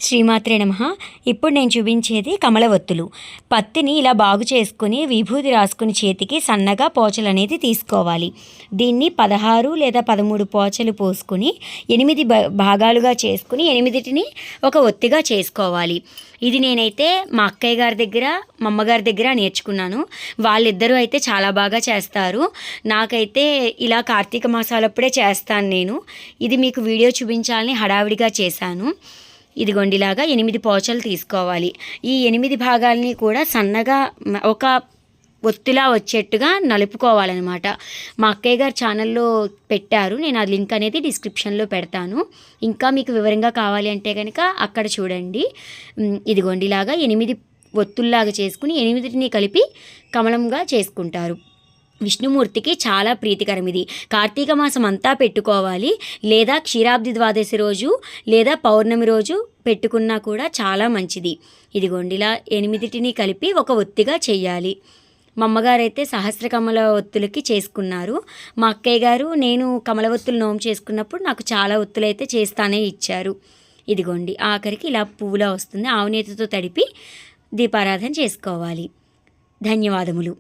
శ్రీమాత్రే నమః. ఇప్పుడు నేను చూపించేది కమల ఒత్తులు. పత్తిని ఇలా బాగు చేసుకుని విభూది రాసుకుని చేతికి సన్నగా పోచలు అనేది తీసుకోవాలి. దీన్ని 16 లేదా 13 పోచలు పోసుకుని 8 భాగాలుగా చేసుకుని 8టిని ఒక ఒత్తిగా చేసుకోవాలి. ఇది నేనైతే మా అక్కయ్య గారి దగ్గర మా అమ్మగారి దగ్గర నేర్చుకున్నాను. వాళ్ళిద్దరూ అయితే చాలా బాగా చేస్తారు. నాకైతే ఇలా కార్తీక మాసాలప్పుడే చేస్తాను నేను. ఇది మీకు వీడియో చూపించాలని హడావిడిగా చేశాను. ఇదిగొండిలాగా 8 పోచలు తీసుకోవాలి. ఈ 8 భాగాలని కూడా సన్నగా ఒక ఒత్తిలా వచ్చేట్టుగా నలుపుకోవాలన్నమాట. మా అక్కయ్య గారు ఛానల్లో పెట్టారు, నేను ఆ లింక్ అనేది డిస్క్రిప్షన్లో పెడతాను. ఇంకా మీకు వివరంగా కావాలి అంటే కనుక అక్కడ చూడండి. ఇదిగోండిలాగా 8 ఒత్తుల్లాగా చేసుకుని 8టిని కలిపి కమలంగా చేసుకుంటారు. విష్ణుమూర్తికి చాలా ప్రీతికరం. ఇది కార్తీక మాసం అంతా పెట్టుకోవాలి, లేదా క్షీరాబ్ది ద్వాదశి రోజు లేదా పౌర్ణమి రోజు పెట్టుకున్నా కూడా చాలా మంచిది. ఇదిగోండిలా 8టిని కలిపి ఒక ఒత్తిగా చెయ్యాలి. మా అమ్మగారు అయితే సహస్ర కమల ఒత్తులకి చేసుకున్నారు. మా అక్కయ్య గారు నేను కమల ఒత్తులు నోము చేసుకున్నప్పుడు నాకు చాలా ఒత్తులు అయితే చేస్తానే ఇచ్చారు. ఇదిగోండి ఆఖరికి ఇలా పువ్వులా వస్తుంది. ఆవునేతితో తడిపి దీపారాధన చేసుకోవాలి. ధన్యవాదములు.